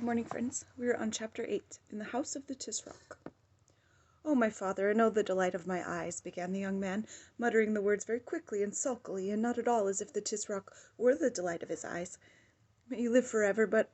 Good morning, friends. We are on chapter 8, in the house of the Tisroc. "Oh, my father, and oh, the delight of my eyes," began the young man, muttering the words very quickly and sulkily, and not at all as if the Tisroc were the delight of his eyes. "May you live forever, but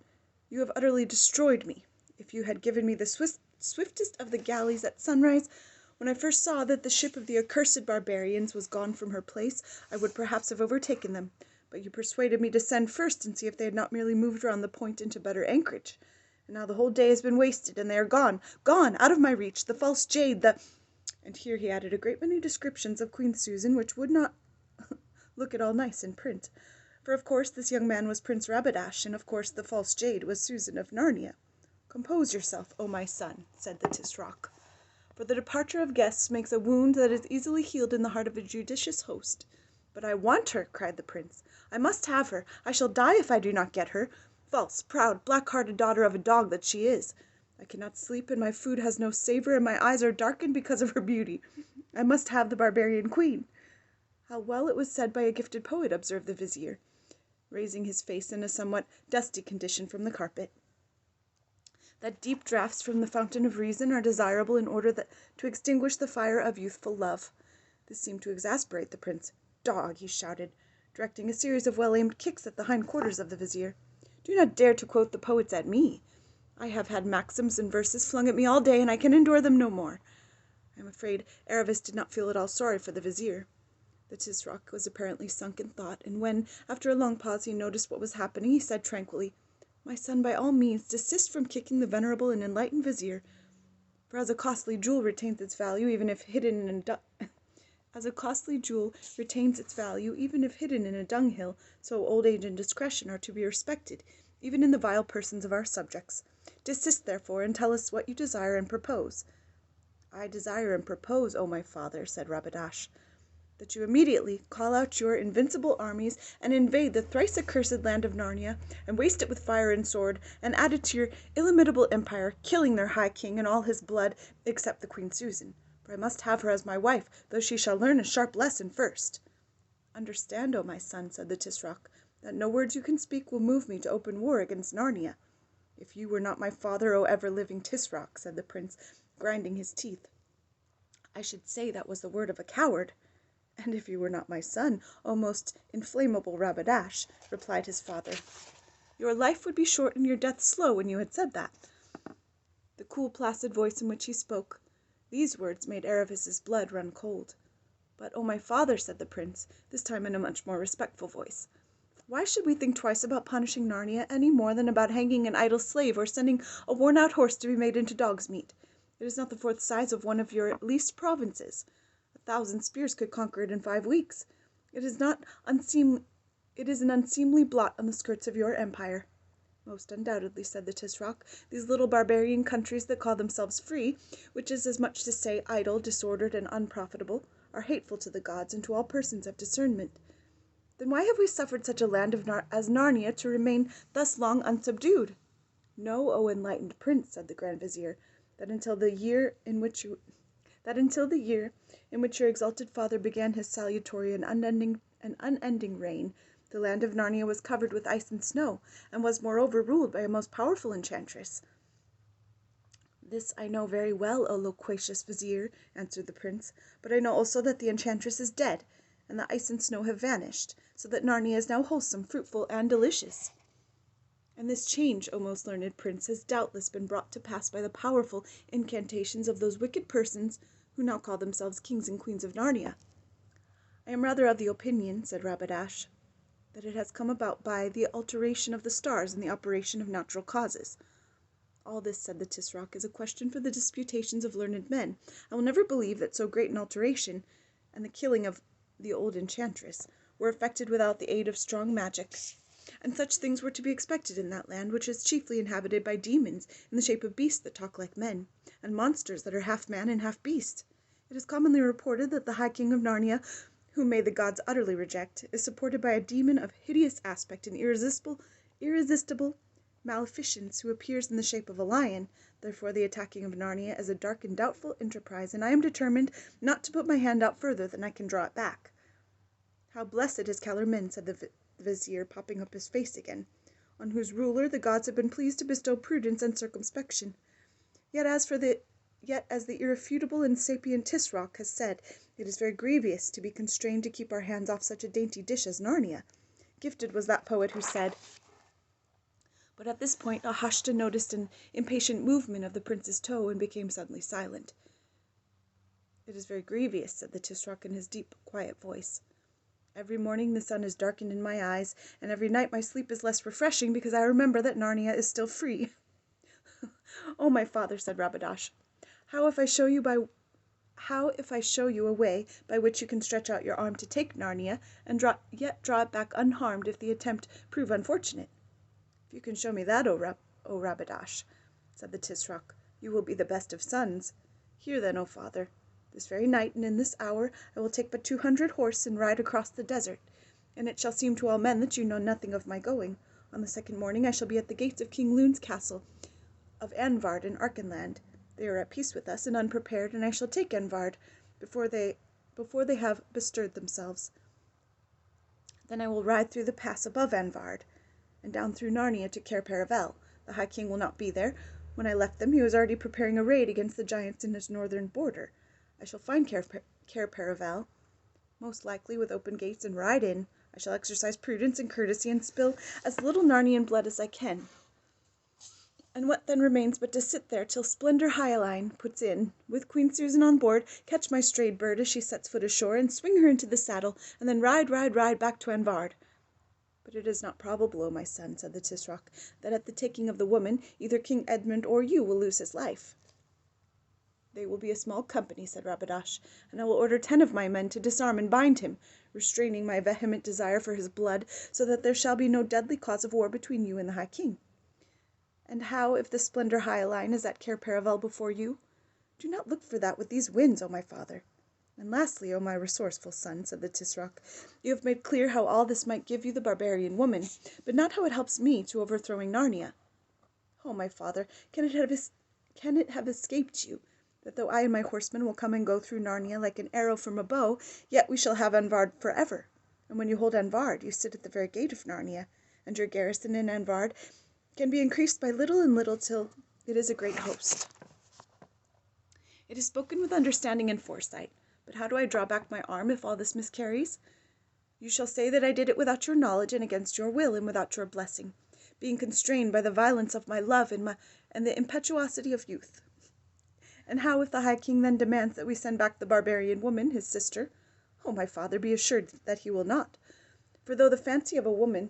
you have utterly destroyed me. If you had given me the swiftest of the galleys at sunrise, when I first saw that the ship of the accursed barbarians was gone from her place, I would perhaps have overtaken them. But you persuaded me to send first and see if they had not merely moved round the point into better anchorage. And now the whole day has been wasted, and they are gone, out of my reach, the false jade, the—" And here he added a great many descriptions of Queen Susan, which would not look at all nice in print. For of course this young man was Prince Rabadash, and of course the false jade was Susan of Narnia. "Compose yourself, O my son," said the Tisroc, "for the departure of guests makes a wound that is easily healed in the heart of a judicious host." "But I want her," cried the prince. "I must have her. I shall die if I do not get her. False, proud, black-hearted daughter of a dog that she is. I cannot sleep, and my food has no savor, and my eyes are darkened because of her beauty. I must have the barbarian queen." "How well it was said by a gifted poet," observed the vizier, raising his face in a somewhat dusty condition from the carpet, "that deep draughts from the fountain of reason are desirable in order to extinguish the fire of youthful love." This seemed to exasperate the prince. "Dog!" he shouted, directing a series of well-aimed kicks at the hindquarters of the vizier. "Do not dare to quote the poets at me. I have had maxims and verses flung at me all day, and I can endure them no more." I am afraid Aravis did not feel at all sorry for the vizier. The Tisroc was apparently sunk in thought, and when, after a long pause, he noticed what was happening, he said tranquilly, "My son, by all means desist from kicking the venerable and enlightened vizier, for as a costly jewel retains its value even if hidden in a dunghill, so old age and discretion are to be respected, even in the vile persons of our subjects. Desist, therefore, and tell us what you desire and propose." "I desire and propose, O my father," said Rabadash, "that you immediately call out your invincible armies and invade the thrice accursed land of Narnia, and waste it with fire and sword, and add it to your illimitable empire, killing their high king and all his blood, except the Queen Susan. For I must have her as my wife, though she shall learn a sharp lesson first." "Understand, O my son," said the Tisroc, "that no words you can speak will move me to open war against Narnia." "If you were not my father, O ever-living Tisroc," said the prince, grinding his teeth, "I should say that was the word of a coward." "And if you were not my son, O most inflammable Rabadash," replied his father, "your life would be short and your death slow when you had said that." The cool, placid voice in which he spoke these words made Aravis's blood run cold. "But, O my father," said the prince, this time in a much more respectful voice, "why should we think twice about punishing Narnia any more than about hanging an idle slave or sending a worn-out horse to be made into dog's meat? It is not the fourth size of one of your least provinces. 1,000 spears could conquer it in 5 weeks. It is an unseemly blot on the skirts of your empire." "Most undoubtedly," said the Tisroc. "These little barbarian countries that call themselves free, which is as much to say idle, disordered, and unprofitable, are hateful to the gods and to all persons of discernment. Then why have we suffered such a land as Narnia to remain thus long unsubdued?" "Know, O enlightened prince," said the Grand Vizier, that until the year in which your exalted father began his salutary and unending reign, the land of Narnia was covered with ice and snow, and was moreover ruled by a most powerful enchantress." "This I know very well, O loquacious vizier," answered the prince, "but I know also that the enchantress is dead, and the ice and snow have vanished, so that Narnia is now wholesome, fruitful, and delicious. And this change, O most learned prince, has doubtless been brought to pass by the powerful incantations of those wicked persons who now call themselves kings and queens of Narnia." "I am rather of the opinion," said Rabadash, "that it has come about by the alteration of the stars and the operation of natural causes." "All this," said the Tisroc, "is a question for the disputations of learned men. I will never believe that so great an alteration, and the killing of the old enchantress, were effected without the aid of strong magic. And such things were to be expected in that land, which is chiefly inhabited by demons in the shape of beasts that talk like men, and monsters that are half man and half beast. It is commonly reported that the High King of Narnia, whom may the gods utterly reject, is supported by a demon of hideous aspect and irresistible maleficence, who appears in the shape of a lion. Therefore the attacking of Narnia is a dark and doubtful enterprise, and I am determined not to put my hand out further than I can draw it back." "How blessed is Kellerman," said the vizier, popping up his face again. on whose ruler the gods have been pleased to bestow prudence and circumspection. Yet as the irrefutable and sapient Tisroc has said, it is very grievous to be constrained to keep our hands off such a dainty dish as Narnia. Gifted was that poet who said. But at this point Ahashta noticed an impatient movement of the prince's toe and became suddenly silent. It is very grievous, said the Tisroc in his deep, quiet voice. Every morning the sun is darkened in my eyes, and every night my sleep is less refreshing because I remember that Narnia is still free. Oh, my father, said Rabadash, how if I show you a way by which you can stretch out your arm to take Narnia, and yet draw it back unharmed if the attempt prove unfortunate? If you can show me that, O Rabadash, said the Tisroc, you will be the best of sons. Hear then, O father. This very night and in this hour I will take but 200 horse and ride across the desert, and it shall seem to all men that you know nothing of my going. On the second morning I shall be at the gates of King Lun's castle of Anvard in Arkenland. They are at peace with us and unprepared, and I shall take Anvard before they have bestirred themselves. Then I will ride through the pass above Anvard, and down through Narnia to Cair Paravel. The High King will not be there. When I left them he was already preparing a raid against the giants in his northern border. I shall find Cair Paravel, most likely with open gates, and ride in. I shall exercise prudence and courtesy and spill as little Narnian blood as I can. And what then remains but to sit there till Splendor Hyaline puts in, with Queen Susan on board, catch my strayed bird as she sets foot ashore, and swing her into the saddle, and then ride back to Anvard. But it is not probable, O my son, said the Tisroc, that at the taking of the woman either King Edmund or you will lose his life. They will be a small company, said Rabadash, and I will order 10 of my men to disarm and bind him, restraining my vehement desire for his blood, so that there shall be no deadly cause of war between you and the High King. And how if the Splendor Hyaline is at Cair Paravel before you? Do not look for that with these winds, O my father. And lastly, O my resourceful son, said the Tisroc, you have made clear how all this might give you the barbarian woman, but not how it helps me to overthrowing Narnia. O my father, can it have escaped you that though I and my horsemen will come and go through Narnia like an arrow from a bow, yet we shall have Anvard forever? And when you hold Anvard, you sit at the very gate of Narnia, and your garrison in Anvard can be increased by little and little till it is a great host. It is spoken with understanding and foresight, but how do I draw back my arm if all this miscarries? You shall say that I did it without your knowledge and against your will and without your blessing, being constrained by the violence of my love and the impetuosity of youth. And how if the High King then demands that we send back the barbarian woman, his sister? Oh, my father, be assured that he will not. For though the fancy of a woman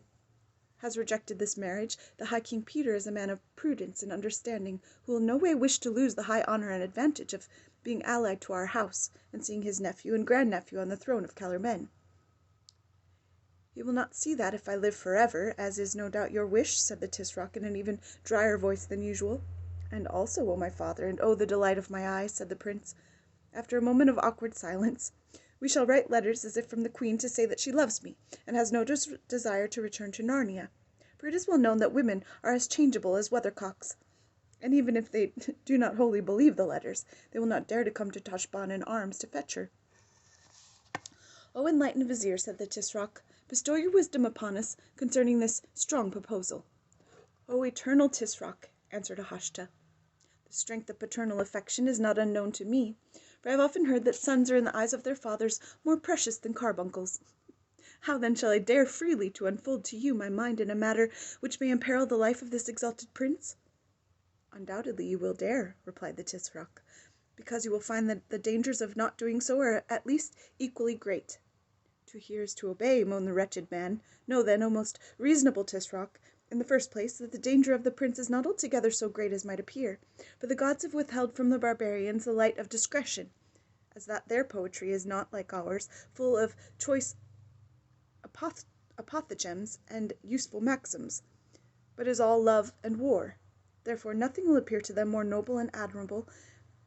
has rejected this marriage, the High King Peter is a man of prudence and understanding, who will no way wish to lose the high honour and advantage of being allied to our house, and seeing his nephew and grandnephew on the throne of Kellermen. He will not see that if I live forever, as is no doubt your wish, said the Tisroc in an even drier voice than usual. And also, O my father, and O the delight of my eyes, said the prince, after a moment of awkward silence, we shall write letters as if from the queen to say that she loves me, and has no desire to return to Narnia. For it is well known that women are as changeable as weathercocks, and even if they do not wholly believe the letters, they will not dare to come to Tashbaan in arms to fetch her. O enlightened vizier, said the Tisroc, bestow your wisdom upon us concerning this strong proposal. O eternal Tisroc, answered Ahashta, the strength of paternal affection is not unknown to me, for I have often heard that sons are in the eyes of their fathers more precious than carbuncles. How then shall I dare freely to unfold to you my mind in a matter which may imperil the life of this exalted prince? Undoubtedly you will dare, replied the Tisroc, because you will find that the dangers of not doing so are at least equally great. To hear is to obey, moaned the wretched man. Know then, O most reasonable Tisroc, in the first place, that the danger of the prince is not altogether so great as might appear, for the gods have withheld from the barbarians the light of discretion, as that their poetry is not, like ours, full of choice apothegms and useful maxims, but is all love and war. Therefore nothing will appear to them more noble and admirable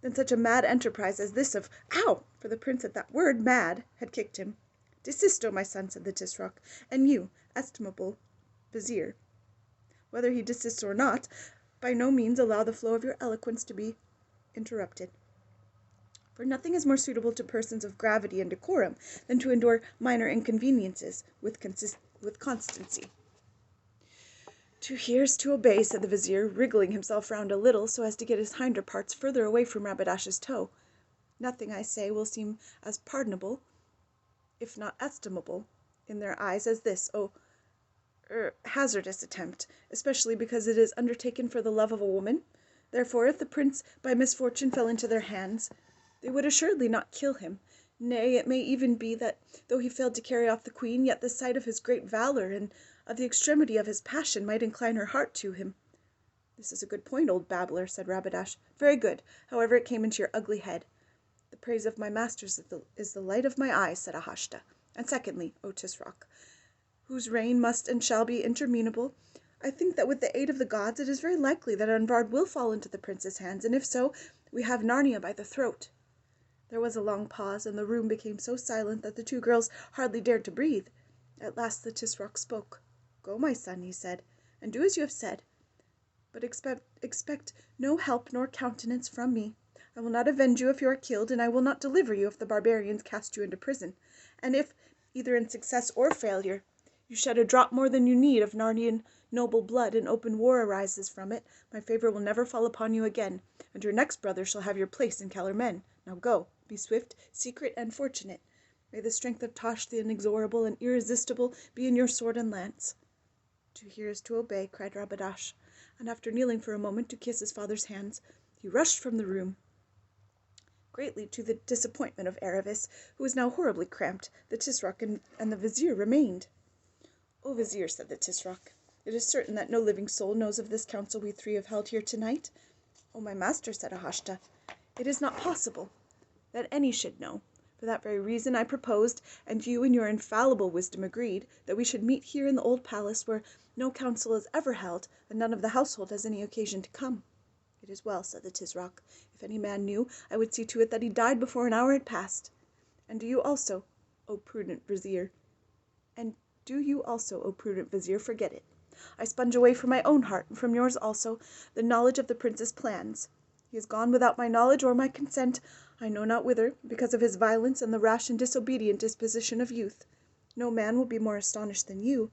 than such a mad enterprise as this of— Ow! For the prince at that word, mad, had kicked him. Desist, O my son, said the Tisroc, and you, estimable vizier, whether he desists or not, by no means allow the flow of your eloquence to be interrupted. For nothing is more suitable to persons of gravity and decorum than to endure minor inconveniences with constancy. "To hear is to obey," said the vizier, wriggling himself round a little so as to get his hinder parts further away from Rabadash's toe. "Nothing, I say, will seem as pardonable, if not estimable, in their eyes as this, hazardous attempt, especially because it is undertaken for the love of a woman. Therefore, if the prince by misfortune fell into their hands, they would assuredly not kill him. Nay, it may even be that, though he failed to carry off the queen, yet the sight of his great valour and of the extremity of his passion might incline her heart to him." "This is a good point, old babbler," said Rabadash. "Very good, however it came into your ugly head." "The praise of my masters is the light of my eyes," said Ahashta. "And secondly, O Tisroc, whose reign must and shall be interminable, I think that with the aid of the gods it is very likely that Anvard will fall into the prince's hands, and if so, we have Narnia by the throat." There was a long pause, and the room became so silent that the two girls hardly dared to breathe. At last the Tisroc spoke. "Go, my son," he said, "and do as you have said. But expect no help nor countenance from me. I will not avenge you if you are killed, and I will not deliver you if the barbarians cast you into prison. And if, either in success or failure, you shed a drop more than you need of Narnian noble blood, and open war arises from it, my favour will never fall upon you again, and your next brother shall have your place in Kellermen. Now go, be swift, secret, and fortunate. May the strength of Tosh the inexorable and irresistible be in your sword and lance." "To hear is to obey," cried Rabadash, and after kneeling for a moment to kiss his father's hands, he rushed from the room. Greatly to the disappointment of Aravis, who was now horribly cramped, the Tisroc and the vizier remained. "O vizier," said the Tisroc, "it is certain that no living soul knows of this council we three have held here tonight." "O my master," said Ahashta, "it is not possible that any should know. For that very reason I proposed, and you in your infallible wisdom agreed, that we should meet here in the old palace where no council is ever held, and none of the household has any occasion to come." "It is well," said the Tisroc. "If any man knew, I would see to it that he died before an hour had passed. And do you also, O prudent vizier, forget it. I sponge away from my own heart, and from yours also, the knowledge of the prince's plans. He is gone without my knowledge or my consent, I know not whither, because of his violence and the rash and disobedient disposition of youth. No man will be more astonished than you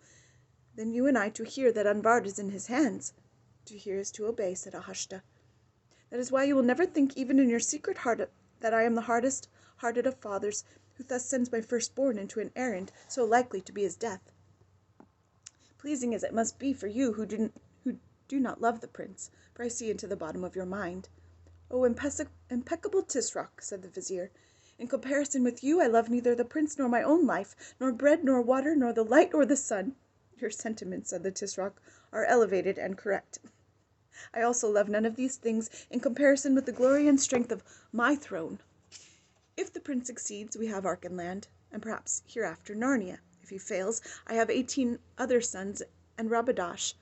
and I to hear that Anvard is in his hands." "To hear is to obey," said Ahashta. "That is why you will never think even in your secret heart that I am the hardest hearted of fathers, who thus sends my firstborn into an errand so likely to be his death. Pleasing as it must be for you who do not love the prince, for I see into the bottom of your mind." "O impeccable Tisroc," said the vizier, "in comparison with you I love neither the prince nor my own life, nor bread nor water, nor the light or the sun." "Your sentiments," said the Tisroc, "are elevated and correct. I also love none of these things in comparison with the glory and strength of my throne. If the prince succeeds, we have Archenland, and perhaps hereafter Narnia. If he fails, I have 18 other sons, and Rabadash,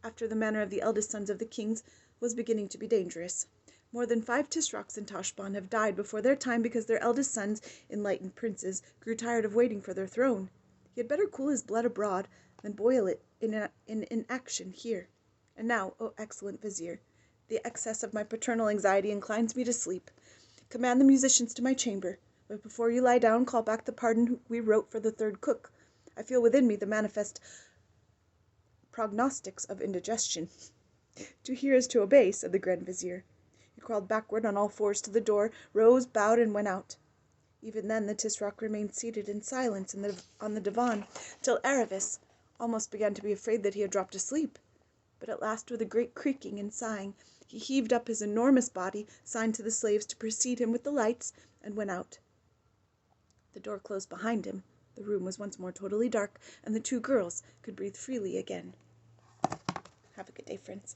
after the manner of the eldest sons of the kings, was beginning to be dangerous. More than 5 Tisrocs in Toshbon have died before their time because their eldest sons, enlightened princes, grew tired of waiting for their throne. He had better cool his blood abroad than boil it in inaction here. And now, O excellent vizier, the excess of my paternal anxiety inclines me to sleep. Command the musicians to my chamber, but before you lie down call back the pardon we wrote for the third cook. I feel within me the manifest prognostics of indigestion." "To hear is to obey," said the grand vizier. He crawled backward on all fours to the door, rose, bowed, and went out. Even then the Tisroc remained seated in silence on the divan, till Aravis almost began to be afraid that he had dropped asleep. But at last, with a great creaking and sighing, he heaved up his enormous body, signed to the slaves to precede him with the lights, and went out. The door closed behind him. The room was once more totally dark, and the two girls could breathe freely again. Have a good day, friends.